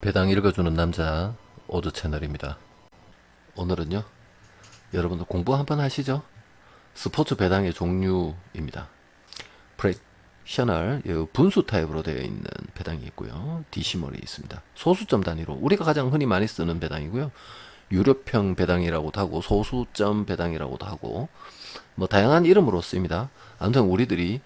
배당 읽어주는 남자 오드 채널입니다. 오늘은요, 여러분들 공부 한번 하시죠? 스포츠 배당의 종류입니다. 프랙셔널 분수 타입으로 되어 있는 배당이 있고요. 디시멀이 있습니다. 소수점 단위로 우리가 가장 흔히 많이 쓰는 배당이고요. 유료평 배당이라고도 하고 소수점 배당이라고도 하고 뭐 다양한 이름으로 쓰입니다. 아무튼 우리들이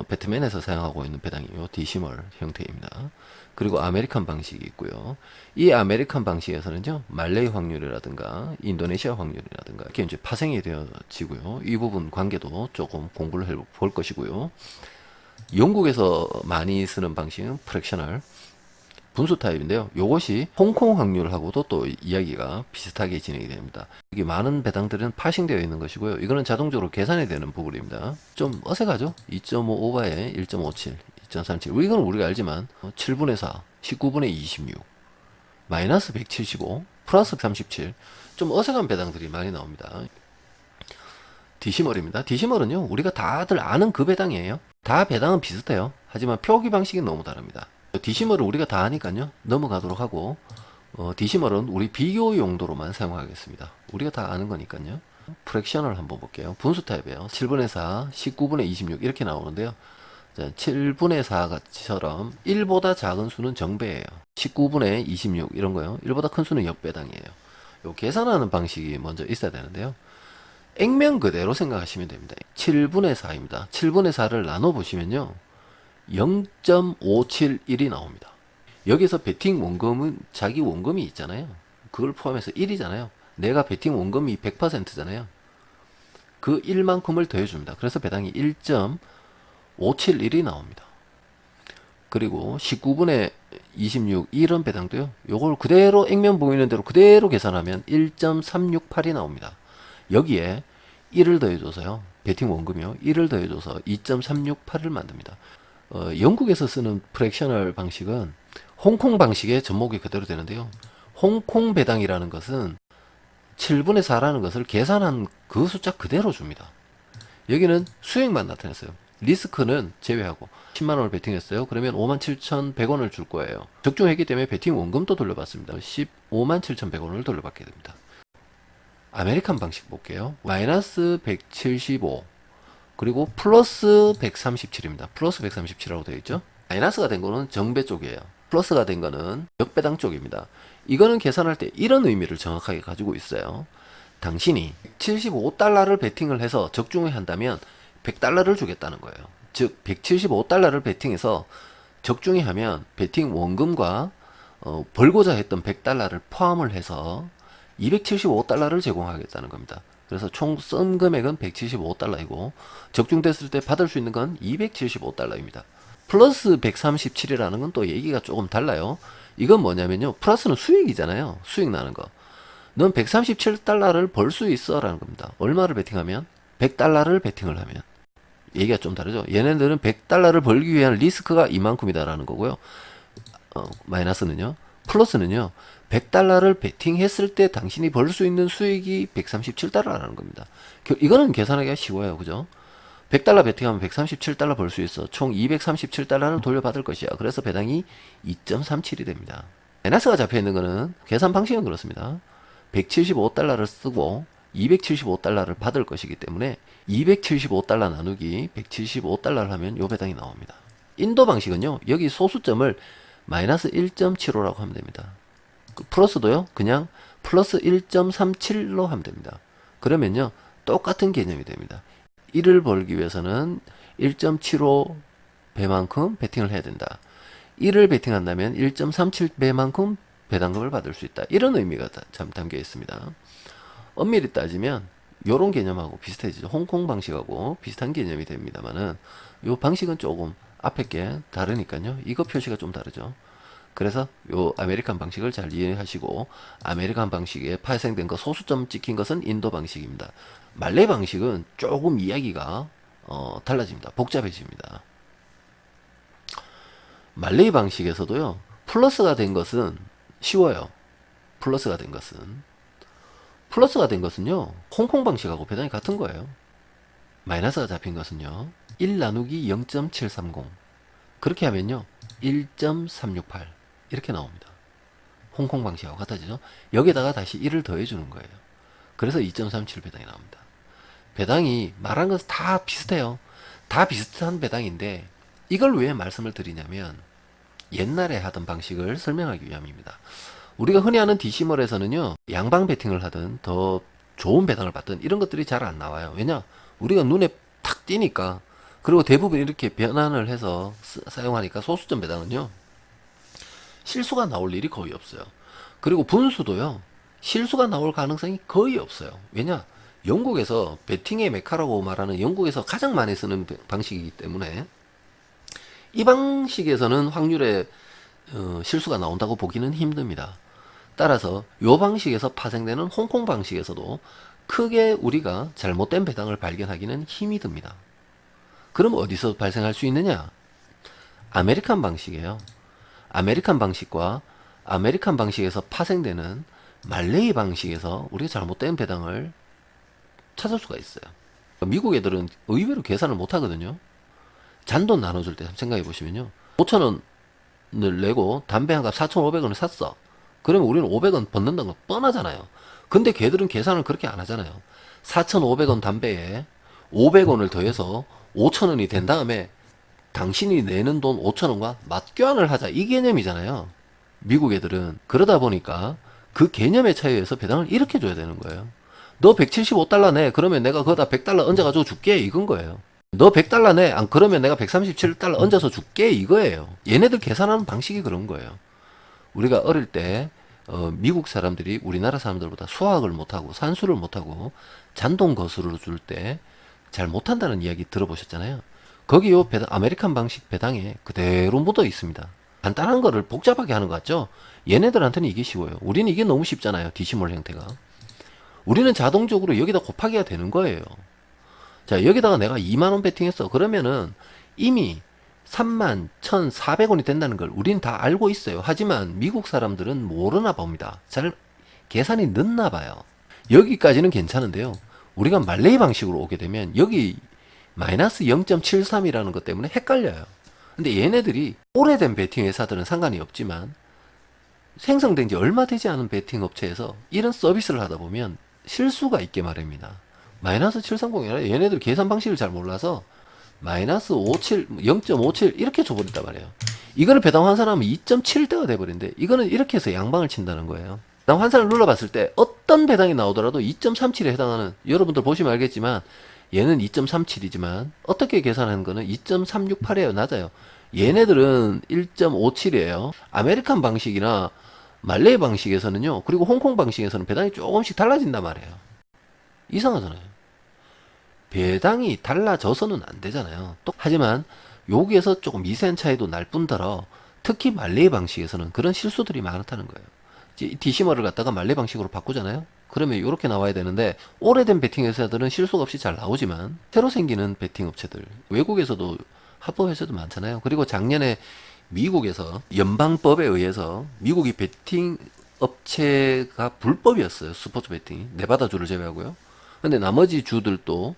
배트맨에서 사용하고 있는 배당이요. 디시멀 형태입니다. 그리고 아메리칸 방식이 있고요. 이 아메리칸 방식에서는요, 말레이 확률이라든가 인도네시아 확률이라든가 이렇게 이제 파생이 되어지고요. 이 부분 관계도 조금 공부를 해볼 것이고요. 영국에서 많이 쓰는 방식은 프랙셔널 분수 타입인데요. 이것이 홍콩 확률하고도 또 이야기가 비슷하게 진행이 됩니다. 여기 많은 배당들은 파싱되어 있는 것이고요. 이거는 자동적으로 계산이 되는 부분입니다. 좀 어색하죠? 2.5 오버에 1.57, 2.37. 이건 우리가 알지만 7분의 4, 19분의 26, 마이너스 175, 플러스 37. 좀 어색한 배당들이 많이 나옵니다. 디시멀입니다. 디시멀은요, 우리가 다들 아는 그 배당이에요. 다 배당은 비슷해요. 하지만 표기 방식이 너무 다릅니다. 디시멀을 우리가 다 아니까요, 넘어가도록 하고, 디시멀은 우리 비교 용도로만 사용하겠습니다. 우리가 다 아는 거니까요. 프랙셔널 한번 볼게요. 분수 타입이에요. 7분의 4, 19분의 26 이렇게 나오는데요. 7분의 4처럼 1보다 작은 수는 정배예요. 19분의 26 이런 거요. 1보다 큰 수는 역배당이에요. 요 계산하는 방식이 먼저 있어야 되는데요. 액면 그대로 생각하시면 됩니다. 7분의 4입니다. 7분의 4를 나눠 보시면요, 0.571이 나옵니다. 여기서 베팅 원금은 자기 원금이 있잖아요. 그걸 포함해서 1이잖아요. 내가 베팅 원금이 100%잖아요. 그 1만큼을 더해줍니다. 그래서 배당이 1.571이 나옵니다. 그리고 19분의 26 이런 배당도요. 요걸 그대로 액면 보이는 대로 그대로 계산하면 1.368이 나옵니다. 여기에 1을 더해줘서요. 베팅 원금이요. 1을 더해줘서 2.368을 만듭니다. 영국에서 쓰는 프랙셔널 방식은 홍콩 방식의 접목이 그대로 되는데요. 홍콩 배당이라는 것은 7분의 4라는 것을 계산한 그 숫자 그대로 줍니다. 여기는 수익만 나타냈어요. 리스크는 제외하고 10만원을 베팅했어요. 그러면 57,100원을 줄 거예요. 적중했기 때문에 베팅 원금도 돌려받습니다. 157,100원을 돌려받게 됩니다. 아메리칸 방식 볼게요. 마이너스 175 그리고 플러스 137입니다. 플러스 137이라고 되어 있죠. 마이너스가 된 거는 정배 쪽이에요. 플러스가 된 거는 역배당 쪽입니다. 이거는 계산할 때 이런 의미를 정확하게 가지고 있어요. 당신이 75달러를 베팅을 해서 적중을 한다면 100달러를 주겠다는 거예요. 즉 175달러를 베팅해서 적중히 하면 베팅 원금과 벌고자 했던 100달러를 포함을 해서 275달러를 제공하겠다는 겁니다. 그래서 총 쓴 금액은 175달러이고 적중됐을 때 받을 수 있는 건 275달러입니다. 플러스 137이라는 건 또 얘기가 조금 달라요. 이건 뭐냐면요, 플러스는 수익이잖아요. 수익 나는 거. 넌 137달러를 벌 수 있어 라는 겁니다. 얼마를 베팅하면? 100달러를 베팅을 하면. 얘기가 좀 다르죠. 얘네들은 100달러를 벌기 위한 리스크가 이만큼이다 라는 거고요. 마이너스는요. 플러스는요, 100달러를 베팅했을 때 당신이 벌 수 있는 수익이 137달러라는 겁니다. 이거는 계산하기가 쉬워요. 그죠? 100달러 베팅하면 137달러 벌 수 있어. 총 237달러를 돌려받을 것이야. 그래서 배당이 2.37이 됩니다. 마이너스가 잡혀 있는 거는 계산 방식은 그렇습니다. 175달러를 쓰고 275달러를 받을 것이기 때문에 275달러 나누기 175달러를 하면 요 배당이 나옵니다. 인도 방식은요, 여기 소수점을 마이너스 1.75라고 하면 됩니다. 플러스도요, 그냥 플러스 1.37로 하면 됩니다. 그러면요, 똑같은 개념이 됩니다. 1을 벌기 위해서는 1.75배만큼 베팅을 해야 된다. 1을 베팅한다면 1.37배만큼 배당금을 받을 수 있다. 이런 의미가 참 담겨 있습니다. 엄밀히 따지면 요런 개념하고 비슷해지죠. 홍콩 방식하고 비슷한 개념이 됩니다만은 요 방식은 조금 앞에 게 다르니까요. 이거 표시가 좀 다르죠. 그래서 요 아메리칸 방식을 잘 이해하시고, 아메리칸 방식에 파생된 거 소수점 찍힌 것은 인도 방식입니다. 말레이 방식은 조금 이야기가 달라집니다. 복잡해집니다. 말레이 방식에서도요, 플러스가 된 것은 쉬워요. 플러스가 된 것은요, 홍콩 방식하고 배당이 같은 거예요. 마이너스가 잡힌 것은요, 1 나누기 0.730 그렇게 하면요 1.368 이렇게 나옵니다. 홍콩 방식하고 같아지죠. 여기다가 다시 1을 더해 주는 거예요. 그래서 2.37 배당이 나옵니다. 배당이 말한 것은 다 비슷해요. 다 비슷한 배당인데 이걸 왜 말씀을 드리냐면 옛날에 하던 방식을 설명하기 위함입니다. 우리가 흔히 하는 디시멀에서는요, 양방 베팅을 하든 더 좋은 배당을 받든 이런 것들이 잘 안 나와요. 왜냐? 우리가 눈에 탁 띄니까. 그리고 대부분 이렇게 변환을 해서 사용하니까 소수점 배당은요, 실수가 나올 일이 거의 없어요. 그리고 분수도요, 실수가 나올 가능성이 거의 없어요. 왜냐? 영국에서 베팅의 메카라고 말하는 영국에서 가장 많이 쓰는 방식이기 때문에 이 방식에서는 확률에 실수가 나온다고 보기는 힘듭니다. 따라서 이 방식에서 파생되는 홍콩 방식에서도 크게 우리가 잘못된 배당을 발견하기는 힘이 듭니다. 그럼 어디서 발생할 수 있느냐? 아메리칸 방식이에요. 아메리칸 방식과 아메리칸 방식에서 파생되는 말레이 방식에서 우리가 잘못된 배당을 찾을 수가 있어요. 미국 애들은 의외로 계산을 못 하거든요. 잔돈 나눠줄 때 생각해 보시면요. 5,000원을 내고 담배 한 갑 4,500원을 샀어. 그러면 우리는 500원 벗는다는 건 뻔하잖아요. 근데 걔들은 계산을 그렇게 안 하잖아요. 4,500원 담배에 500원을 더해서 5,000원이 된 다음에 당신이 내는 돈 5,000원과 맞교환을 하자. 이 개념이잖아요. 미국 애들은. 그러다 보니까 그 개념의 차이에서 배당을 이렇게 줘야 되는 거예요. 너 175달러 내. 그러면 내가 거기다 100달러 얹어가지고 줄게. 이건 거예요. 너 100달러 내. 안 그러면 내가 137달러 얹어서 줄게. 이거예요. 얘네들 계산하는 방식이 그런 거예요. 우리가 어릴 때 미국 사람들이 우리나라 사람들보다 수학을 못하고 산수를 못하고 잔돈 거수를 줄 때 잘 못한다는 이야기 들어보셨잖아요. 거기 요 배당, 아메리칸 방식 배당에 그대로 묻어 있습니다. 간단한 거를 복잡하게 하는 것 같죠? 얘네들한테는 이게 쉬워요. 우리는 이게 너무 쉽잖아요. 디시몰 형태가. 우리는 자동적으로 여기다 곱하기가 되는 거예요. 자, 여기다가 내가 2만원 베팅했어. 그러면은 이미 31,400원이 된다는 걸 우린 다 알고 있어요. 하지만 미국 사람들은 모르나 봅니다. 잘 계산이 늦나 봐요. 여기까지는 괜찮은데요. 우리가 말레이 방식으로 오게 되면 여기 마이너스 0.73이라는 것 때문에 헷갈려요. 근데 얘네들이 오래된 베팅 회사들은 상관이 없지만 생성된 지 얼마 되지 않은 베팅 업체에서 이런 서비스를 하다 보면 실수가 있게 마련입니다. 마이너스 730이 아니라 얘네들 계산 방식을 잘 몰라서 마이너스 57, 0.57 이렇게 줘버린단 말이에요. 이거를 배당 환산하면 2.7대가 돼버린데 이거는 이렇게 해서 양방을 친다는 거예요. 배당 환산을 눌러봤을 때 어떤 배당이 나오더라도 2.37에 해당하는, 여러분들 보시면 알겠지만 얘는 2.37이지만 어떻게 계산하는 거는 2.368이에요. 낮아요. 얘네들은 1.57이에요. 아메리칸 방식이나 말레이 방식에서는요, 그리고 홍콩 방식에서는 배당이 조금씩 달라진단 말이에요. 이상하잖아요. 배당이 달라져서는 안 되잖아요. 또 하지만 여기에서 조금 미세한 차이도 날 뿐더러 특히 말레이 방식에서는 그런 실수들이 많다는 거예요. 디시머를 갖다가 말레이 방식으로 바꾸잖아요. 그러면 이렇게 나와야 되는데 오래된 베팅 회사들은 실수가 없이 잘 나오지만 새로 생기는 베팅 업체들, 외국에서도 합법 회사도 많잖아요. 그리고 작년에 미국에서 연방법에 의해서 미국이 베팅 업체가 불법이었어요. 스포츠 베팅이. 네바다 주를 제외하고요. 근데 나머지 주들도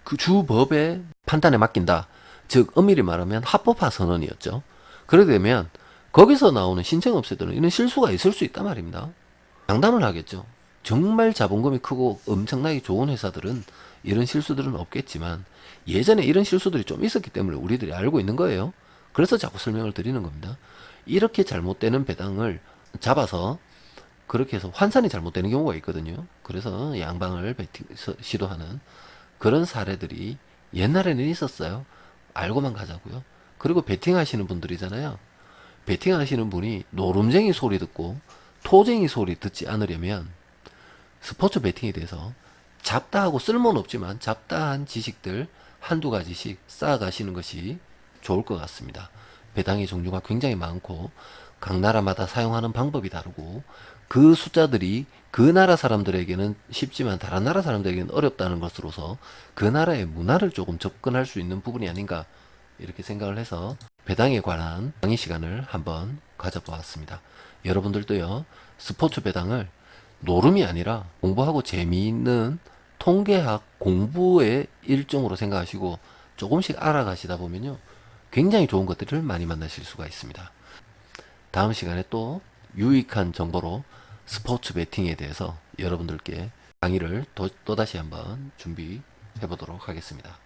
그 주법의 판단에 맡긴다. 즉 엄밀히 말하면 합법화 선언이었죠. 그렇게 되면 거기서 나오는 신청업체들은 이런 실수가 있을 수 있단 말입니다. 장담을 하겠죠. 정말 자본금이 크고 엄청나게 좋은 회사들은 이런 실수들은 없겠지만 예전에 이런 실수들이 좀 있었기 때문에 우리들이 알고 있는 거예요. 그래서 자꾸 설명을 드리는 겁니다. 이렇게 잘못되는 배당을 잡아서 그렇게 해서 환산이 잘못되는 경우가 있거든요. 그래서 양방을 시도하는 그런 사례들이 옛날에는 있었어요. 알고만 가자고요. 그리고 베팅 하시는 분들이잖아요. 베팅 하시는 분이 노름쟁이 소리 듣고 토쟁이 소리 듣지 않으려면 스포츠 베팅에 대해서 잡다하고 쓸모는 없지만 잡다한 지식들 한두 가지씩 쌓아가시는 것이 좋을 것 같습니다. 배당의 종류가 굉장히 많고 각 나라마다 사용하는 방법이 다르고 그 숫자들이 그 나라 사람들에게는 쉽지만 다른 나라 사람들에게는 어렵다는 것으로서 그 나라의 문화를 조금 접근할 수 있는 부분이 아닌가 이렇게 생각을 해서 배당에 관한 강의 시간을 한번 가져보았습니다. 여러분들도요, 스포츠 배당을 노름이 아니라 공부하고 재미있는 통계학 공부의 일종으로 생각하시고 조금씩 알아가시다 보면요, 굉장히 좋은 것들을 많이 만나실 수가 있습니다. 다음 시간에 또 유익한 정보로 스포츠 베팅에 대해서 여러분들께 강의를 또다시 한번 준비해 보도록 하겠습니다.